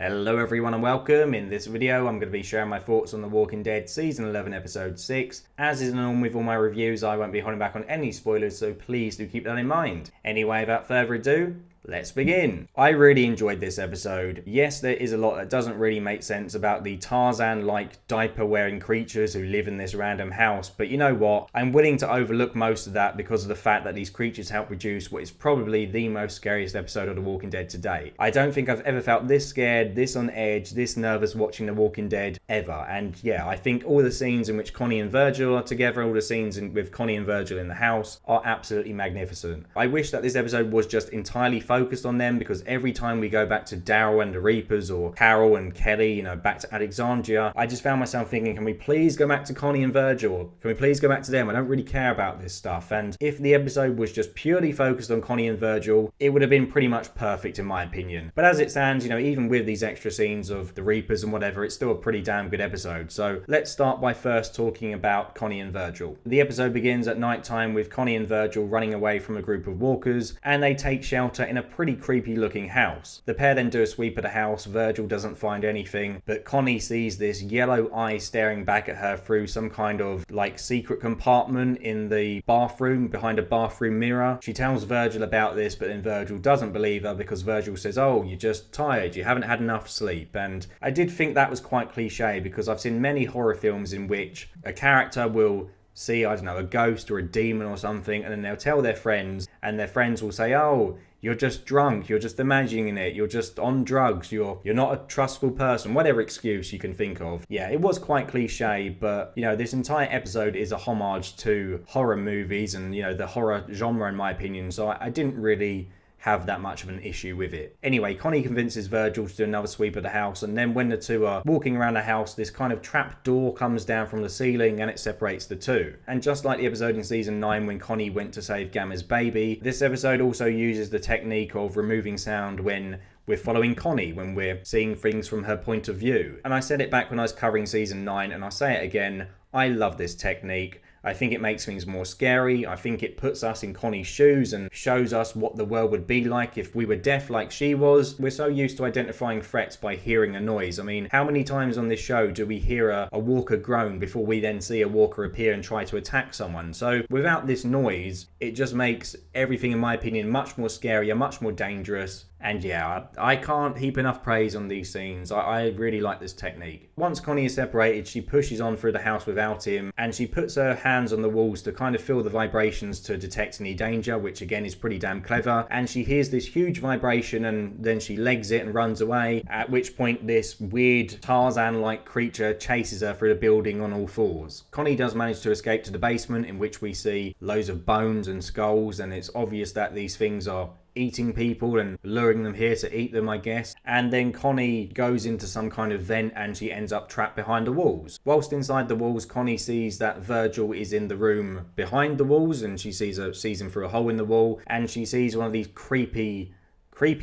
Hello everyone and welcome. In this video I'm going to be sharing my thoughts on The Walking Dead Season 11 Episode 6. As is normal with all my reviews, I won't be holding back on any spoilers, so please do keep that in mind. Anyway, without further ado, let's begin. I really enjoyed this episode. Yes, there is a lot that doesn't really make sense about the Tarzan-like diaper-wearing creatures who live in this random house, but you know what? I'm willing to overlook most of that because of the fact that these creatures help produce what is probably the most scariest episode of The Walking Dead to date. I don't think I've ever felt this scared, this on edge, this nervous watching The Walking Dead ever. And yeah, I think all the scenes in which Connie and Virgil are together, all the scenes with Connie and Virgil in the house are absolutely magnificent. I wish that this episode was just entirely focused on them, because every time we go back to Daryl and the Reapers, or Carol and Kelly, back to Alexandria, I just found myself thinking, can we please go back to Connie and Virgil? Can we please go back to them? I don't really care about this stuff. And if the episode was just purely focused on Connie and Virgil, it would have been pretty much perfect in my opinion. But as it stands, even with these extra scenes of the Reapers and whatever, it's still a pretty damn good episode. So let's start by first talking about Connie and Virgil. The episode begins at night time with Connie and Virgil running away from a group of walkers, and they take shelter in a pretty creepy looking house. The pair then do a sweep of the house. Virgil doesn't find anything, but Connie sees this yellow eye staring back at her through some kind of secret compartment in the bathroom, behind a bathroom mirror. She tells Virgil about this, but then Virgil doesn't believe her because Virgil says, oh, you're just tired, you haven't had enough sleep. And I did think that was quite cliche, because I've seen many horror films in which a character will see, I don't know, a ghost or a demon or something, and then they'll tell their friends, and their friends will say, oh, you're just drunk, you're just imagining it, you're just on drugs, you're not a trustful person, whatever excuse you can think of. Yeah, it was quite cliche, but this entire episode is a homage to horror movies and the horror genre in my opinion, so I didn't really have that much of an issue with it. Anyway, Connie convinces Virgil to do another sweep of the house, and then when the two are walking around the house, this kind of trap door comes down from the ceiling and it separates the two. And just like the episode in season 9 when Connie went to save Gamma's baby, this episode also uses the technique of removing sound when we're following Connie, when we're seeing things from her point of view. And I said it back when I was covering season 9, and I'll say it again, I love this technique. I think it makes things more scary. I think it puts us in Connie's shoes and shows us what the world would be like if we were deaf like she was. We're so used to identifying threats by hearing a noise. I mean, how many times on this show do we hear a walker groan before we then see a walker appear and try to attack someone? So without this noise, it just makes everything, in my opinion, much more scarier, much more dangerous. And yeah, I can't heap enough praise on these scenes. I really like this technique. Once Connie is separated, she pushes on through the house without him, and she puts her hands on the walls to kind of feel the vibrations to detect any danger, which again is pretty damn clever. And she hears this huge vibration, and then she legs it and runs away, at which point this weird Tarzan-like creature chases her through the building on all fours. Connie does manage to escape to the basement, in which we see loads of bones and skulls, and it's obvious that these things are eating people and luring them here to eat them, I guess. And then Connie goes into some kind of vent and she ends up trapped behind the walls. Whilst inside the walls, Connie sees that Virgil is in the room behind the walls, and she sees him through a hole in the wall, and she sees one of these creepy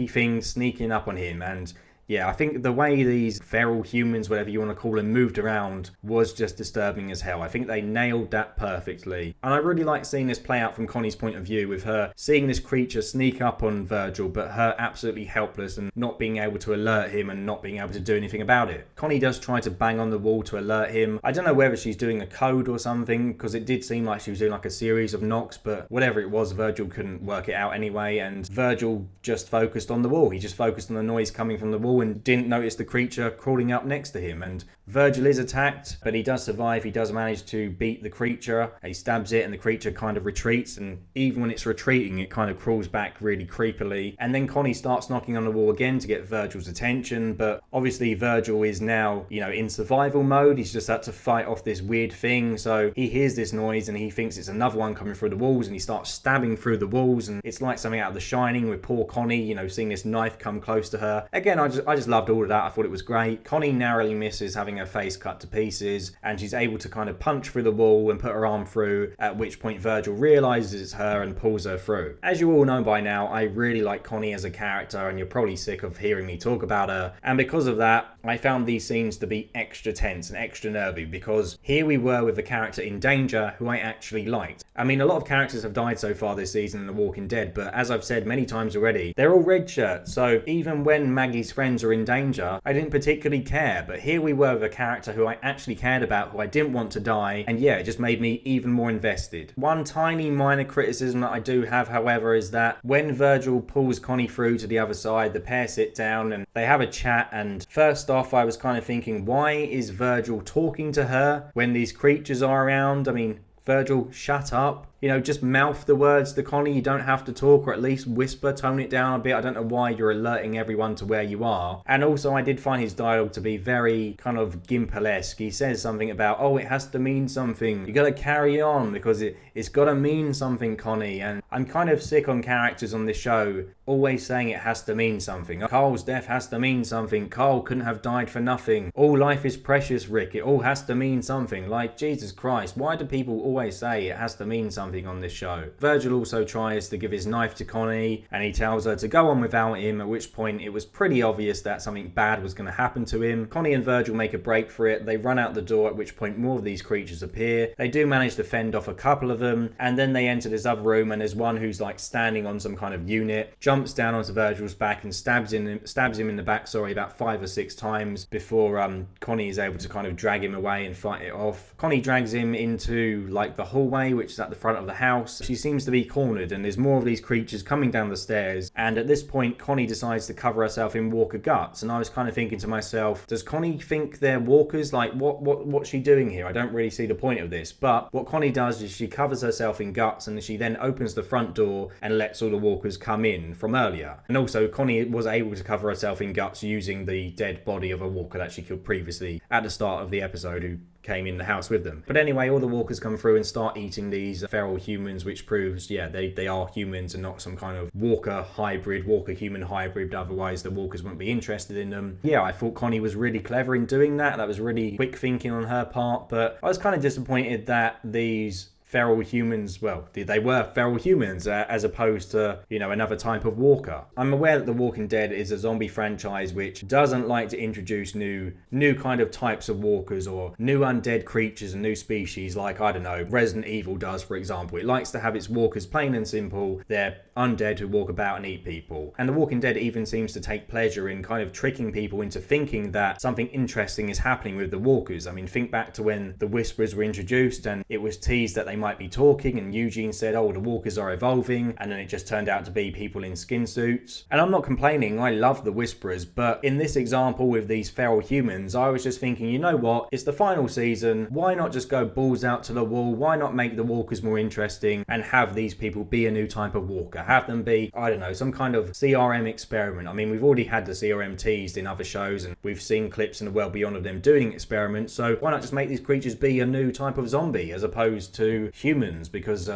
things sneaking up on him. And yeah, I think the way these feral humans, whatever you want to call them, moved around was just disturbing as hell. I think they nailed that perfectly. And I really like seeing this play out from Connie's point of view, with her seeing this creature sneak up on Virgil, but her absolutely helpless and not being able to alert him and not being able to do anything about it. Connie does try to bang on the wall to alert him. I don't know whether she's doing a code or something, because it did seem like she was doing a series of knocks, but whatever it was, Virgil couldn't work it out anyway, and Virgil just focused on the wall. He just focused on the noise coming from the wall and didn't notice the creature crawling up next to him. And Virgil is attacked, but he does survive. He does manage to beat the creature. He stabs it and the creature kind of retreats, and even when it's retreating, it kind of crawls back really creepily. And then Connie starts knocking on the wall again to get Virgil's attention, but obviously Virgil is now, in survival mode. He's just had to fight off this weird thing, so he hears this noise and he thinks it's another one coming through the walls, and he starts stabbing through the walls, and it's like something out of The Shining with poor Connie, seeing this knife come close to her. Again, I just loved all of that. I thought it was great. Connie narrowly misses having her face cut to pieces, and she's able to kind of punch through the wall and put her arm through, at which point Virgil realizes it's her and pulls her through. As you all know by now, I really like Connie as a character, and you're probably sick of hearing me talk about her, and because of that, I found these scenes to be extra tense and extra nervy, because here we were with a character in danger who I actually liked. I mean, a lot of characters have died so far this season in The Walking Dead, but as I've said many times already, they're all red shirts, so even when Maggie's friend friends are in danger, I didn't particularly care. But here we were with a character who I actually cared about, who I didn't want to die, and yeah, it just made me even more invested. One tiny minor criticism that I do have, however, is that when Virgil pulls Connie through to the other side, the pair sit down and they have a chat, and first off I was kind of thinking, why is Virgil talking to her when these creatures are around? I mean, Virgil, shut up. You know, just mouth the words to Connie. You don't have to talk, or at least whisper, tone it down a bit. I don't know why you're alerting everyone to where you are. And also, I did find his dialogue to be very kind of Gimple-esque. He says something about, oh, it has to mean something. You gotta carry on because it's gotta mean something, Connie. And I'm kind of sick on characters on this show always saying it has to mean something. Carl's death has to mean something. Carl couldn't have died for nothing. All life is precious, Rick. It all has to mean something. Like, Jesus Christ, why do people always say it has to mean something on this show? Virgil also tries to give his knife to Connie, and he tells her to go on without him, at which point it was pretty obvious that something bad was going to happen to him. Connie and Virgil make a break for it. They run out the door, at which point more of these creatures appear. They do manage to fend off a couple of them, and then they enter this other room, and there's one who's like standing on some kind of unit, jumps down onto Virgil's back and stabs him in the back, about 5 or 6 times before Connie is able to kind of drag him away and fight it off. Connie drags him into like the hallway, which is at the front of the house. She seems to be cornered, and there's more of these creatures coming down the stairs, and at this point Connie decides to cover herself in walker guts, and I was kind of thinking to myself, does Connie think they're walkers? Like, what's she doing here? I don't really see the point of this. But what Connie does is she covers herself in guts, and she then opens the front door and lets all the walkers come in from earlier. And also Connie was able to cover herself in guts using the dead body of a walker that she killed previously at the start of the episode, who came in the house with them. But anyway, all the walkers come through and start eating these feral humans, which proves, yeah, they are humans and not some kind of walker-human hybrid. Otherwise, the walkers wouldn't be interested in them. Yeah, I thought Connie was really clever in doing that. That was really quick thinking on her part, but I was kind of disappointed that these feral humans, well, they were feral humans as opposed to, you know, another type of walker. I'm aware that The Walking Dead is a zombie franchise which doesn't like to introduce new kind of types of walkers or new undead creatures and new species like, I don't know, Resident Evil does, for example. It likes to have its walkers plain and simple. They're undead who walk about and eat people. And The Walking Dead even seems to take pleasure in kind of tricking people into thinking that something interesting is happening with the walkers. I mean, think back to when the Whisperers were introduced and it was teased that they might be talking, and Eugene said, oh, the walkers are evolving, and then it just turned out to be people in skin suits. And I'm not complaining, I love the Whisperers, but in this example with these feral humans, I was just thinking, you know what, it's the final season, why not just go balls out to the wall? Why not make the walkers more interesting and have these people be a new type of walker? Have them be, I don't know, some kind of CRM experiment. I mean, we've already had the CRM teased in other shows, and we've seen clips in the world beyond of them doing experiments, so why not just make these creatures be a new type of zombie as opposed to humans? Because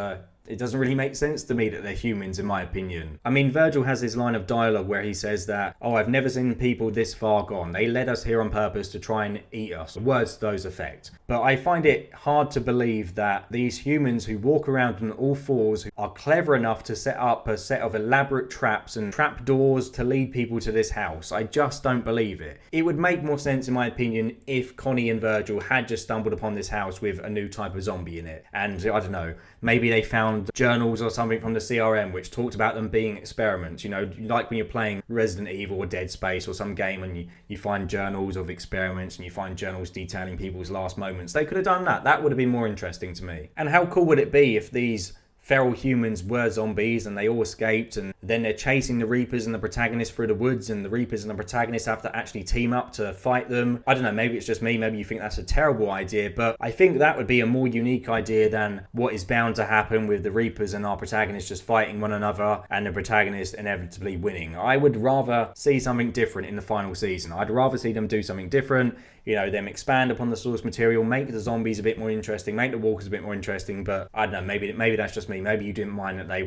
it doesn't really make sense to me that they're humans, in my opinion. I mean, Virgil has this line of dialogue where he says that, oh, I've never seen people this far gone. They led us here on purpose to try and eat us. Words to those effect. But I find it hard to believe that these humans who walk around on all fours are clever enough to set up a set of elaborate traps and trap doors to lead people to this house. I just don't believe it. It would make more sense, in my opinion, if Connie and Virgil had just stumbled upon this house with a new type of zombie in it. And I don't know, maybe they found journals or something from the CRM which talked about them being experiments, you know, like when you're playing Resident Evil or Dead Space or some game and you find journals of experiments and you find journals detailing people's last moments. They could have done that. That would have been more interesting to me. And how cool would it be if these feral humans were zombies and they all escaped, and then they're chasing the Reapers and the protagonist through the woods, and the Reapers and the protagonist have to actually team up to fight them. I don't know, maybe it's just me, maybe you think that's a terrible idea, but I think that would be a more unique idea than what is bound to happen with the Reapers and our protagonist just fighting one another and the protagonist inevitably winning. I would rather see something different in the final season. I'd rather see them do something different, you know, them expand upon the source material, make the zombies a bit more interesting, make the walkers a bit more interesting, but I don't know, maybe that's just me. Maybe you didn't mind that they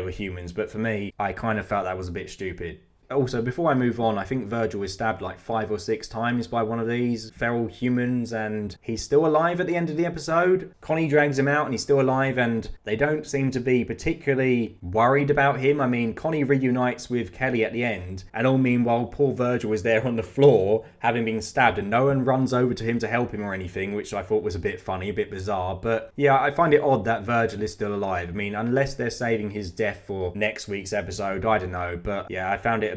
were humans, but for me, I kind of felt that was a bit stupid. Also, before I move on, I think Virgil is stabbed like 5 or 6 times by one of these feral humans, and he's still alive at the end of the episode. Connie drags him out and he's still alive, and they don't seem to be particularly worried about him. I mean, Connie reunites with Kelly at the end, and all meanwhile, poor Virgil is there on the floor, having been stabbed, and no one runs over to him to help him or anything, which I thought was a bit funny, a bit bizarre. But yeah, I find it odd that Virgil is still alive. I mean, unless they're saving his death for next week's episode, I don't know. But yeah, I found it a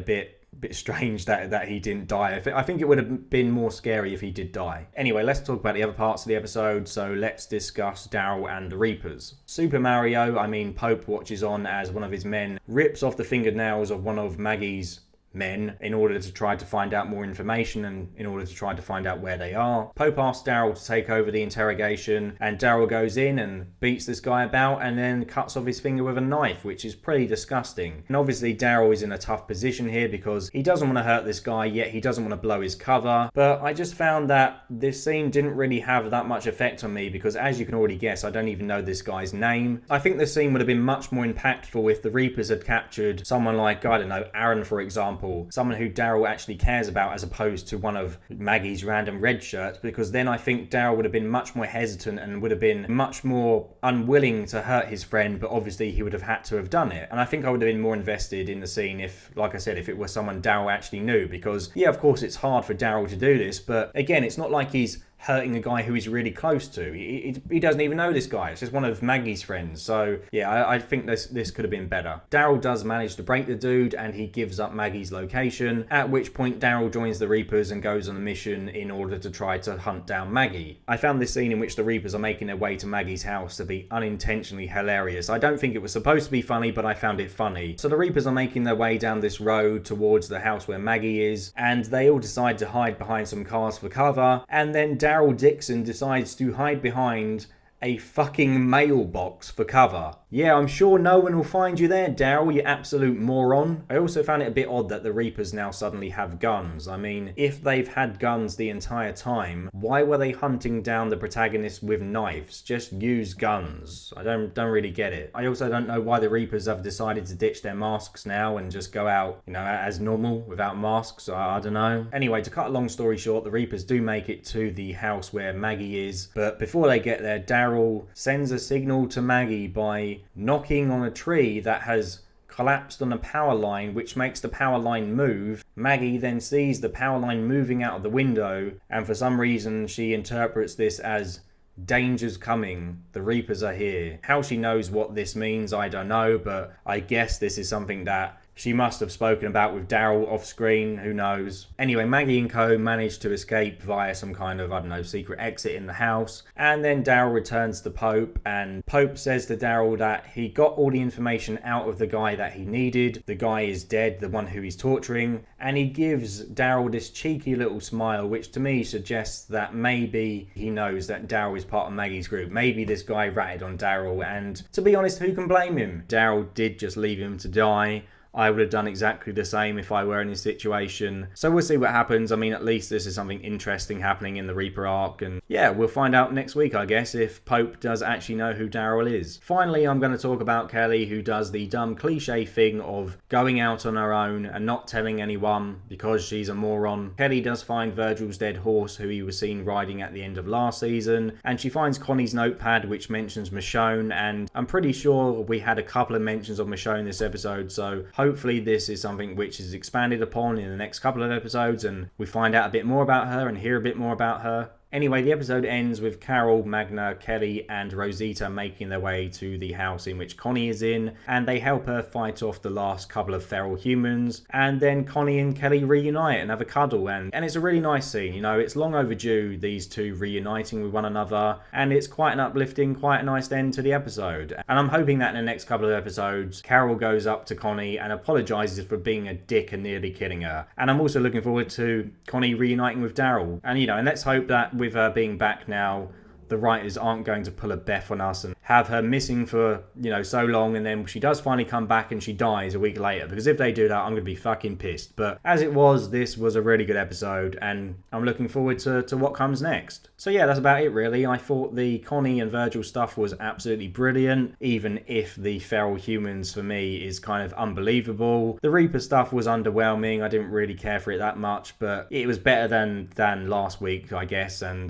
bit strange that he didn't die. I think it would have been more scary if he did die. Anyway, let's talk about the other parts of the episode. So let's discuss Daryl and the Reapers. Super Mario, Pope watches on as one of his men rips off the fingernails of one of Maggie's men in order to try to find out more information and in order to try to find out where they are. Pope asks Daryl to take over the interrogation, and Daryl goes in and beats this guy about and then cuts off his finger with a knife, which is pretty disgusting. And obviously Daryl is in a tough position here because he doesn't want to hurt this guy, yet he doesn't want to blow his cover. But I just found that this scene didn't really have that much effect on me because, as you can already guess, I don't even know this guy's name. I think the scene would have been much more impactful if the Reapers had captured someone like, I don't know, Aaron, for example, someone who Daryl actually cares about, as opposed to one of Maggie's random red shirts, because then I think Daryl would have been much more hesitant and would have been much more unwilling to hurt his friend, but obviously he would have had to have done it. And I think I would have been more invested in the scene if, like I said, if it was someone Daryl actually knew, because yeah, of course it's hard for Daryl to do this, but again, it's not like he's hurting a guy who he's really close to. He doesn't even know this guy. It's just one of Maggie's friends. So yeah, I think this could have been better. Daryl does manage to break the dude and he gives up Maggie's location, at which point Daryl joins the Reapers and goes on a mission in order to try to hunt down Maggie. I found this scene in which the Reapers are making their way to Maggie's house to be unintentionally hilarious. I don't think it was supposed to be funny, but I found it funny. So the Reapers are making their way down this road towards the house where Maggie is, and they all decide to hide behind some cars for cover, and then Daryl Dixon decides to hide behind a fucking mailbox for cover. Yeah, I'm sure no one will find you there, Daryl, you absolute moron. I also found it a bit odd that the Reapers now suddenly have guns. I mean, if they've had guns the entire time, why were they hunting down the protagonist with knives? Just use guns. I don't really get it. I also don't know why the Reapers have decided to ditch their masks now and just go out, as normal without masks. I don't know. Anyway, to cut a long story short, the Reapers do make it to the house where Maggie is, but before they get there, Daryl sends a signal to Maggie by knocking on a tree that has collapsed on a power line, which makes the power line move. Maggie then sees the power line moving out of the window, and for some reason she interprets this as danger's coming, the Reapers are here. How she knows what this means, I don't know, but I guess this is something that she must have spoken about with Daryl off screen, who knows. Anyway, Maggie and co manage to escape via some kind of, secret exit in the house. And then Daryl returns to Pope, and Pope says to Daryl that he got all the information out of the guy that he needed. The guy is dead, the one who he's torturing. And he gives Daryl this cheeky little smile, which to me suggests that maybe he knows that Daryl is part of Maggie's group. Maybe this guy ratted on Daryl, and to be honest, who can blame him? Daryl did just leave him to die. I would have done exactly the same if I were in his situation. So we'll see what happens. I mean, at least this is something interesting happening in the Reaper arc. And yeah, we'll find out next week, I guess, if Pope does actually know who Daryl is. Finally, I'm going to talk about Kelly, who does the dumb cliche thing of going out on her own and not telling anyone because she's a moron. Kelly does find Virgil's dead horse, who he was seen riding at the end of last season. And she finds Connie's notepad, which mentions Michonne. And I'm pretty sure we had a couple of mentions of Michonne this episode. So hopefully this is something which is expanded upon in the next couple of episodes and we find out a bit more about her and hear a bit more about her. Anyway, the episode ends with Carol, Magna, Kelly and Rosita making their way to the house in which Connie is in, and they help her fight off the last couple of feral humans, and then Connie and Kelly reunite and have a cuddle, and it's a really nice scene. It's long overdue, these two reuniting with one another, and it's quite an uplifting, quite a nice end to the episode. And I'm hoping that in the next couple of episodes, Carol goes up to Connie and apologises for being a dick and nearly killing her. And I'm also looking forward to Connie reuniting with Daryl, and let's hope that with her being back now, the writers aren't going to pull a Beth on us and have her missing for, so long, and then she does finally come back and she dies a week later, because if they do that, I'm going to be fucking pissed. But as it was, this was a really good episode, and I'm looking forward to what comes next. So yeah, that's about it really. I thought the Connie and Virgil stuff was absolutely brilliant, even if the feral humans for me is kind of unbelievable. The Reaper stuff was underwhelming. I didn't really care for it that much, but it was better than last week, I guess, and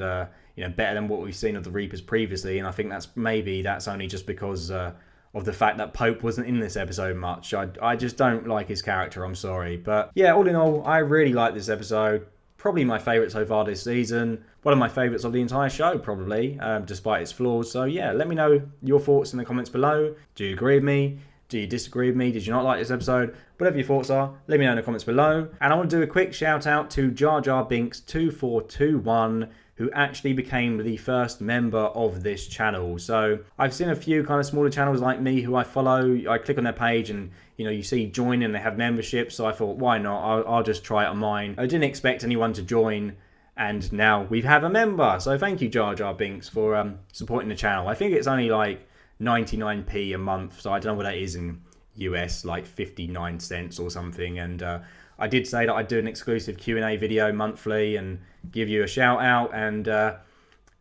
better than what we've seen of the Reapers previously, and I think that's only just because of the fact that Pope wasn't in this episode much. I just don't like his character, I'm sorry. But yeah, all in all, I really like this episode. Probably my favourite so far this season. One of my favourites of the entire show, probably, despite its flaws. So yeah, let me know your thoughts in the comments below. Do you agree with me? Do you disagree with me? Did you not like this episode? Whatever your thoughts are, let me know in the comments below. And I want to do a quick shout out to Jar Jar Binks 2421, who actually became the first member of this channel. So I've seen a few kind of smaller channels like me who I follow. I click on their page and you see join and they have memberships. So I thought, why not? I'll just try it on mine. I didn't expect anyone to join, and now we have a member. So thank you, Jar Jar Binks, for supporting the channel. I think it's only like 99p a month, so I don't know what that is in US, like 59 cents or something. And I did say that I'd do an exclusive Q&A video monthly and give you a shout out. And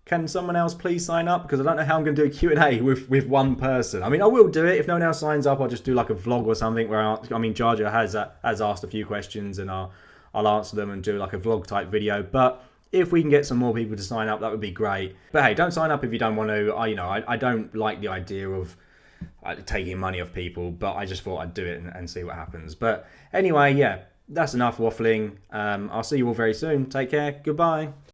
can someone else please sign up, because I don't know how I'm going to do a Q&A with one person. I mean, I will do it. If no one else signs up, I'll just do like a vlog or something where Jar Jar has asked a few questions, and I'll answer them and do like a vlog type video. But if we can get some more people to sign up, that would be great. But hey, don't sign up if you don't want to. I don't like the idea of taking money off people, but I just thought I'd do it and see what happens. But anyway, yeah, that's enough waffling. I'll see you all very soon. Take care. Goodbye.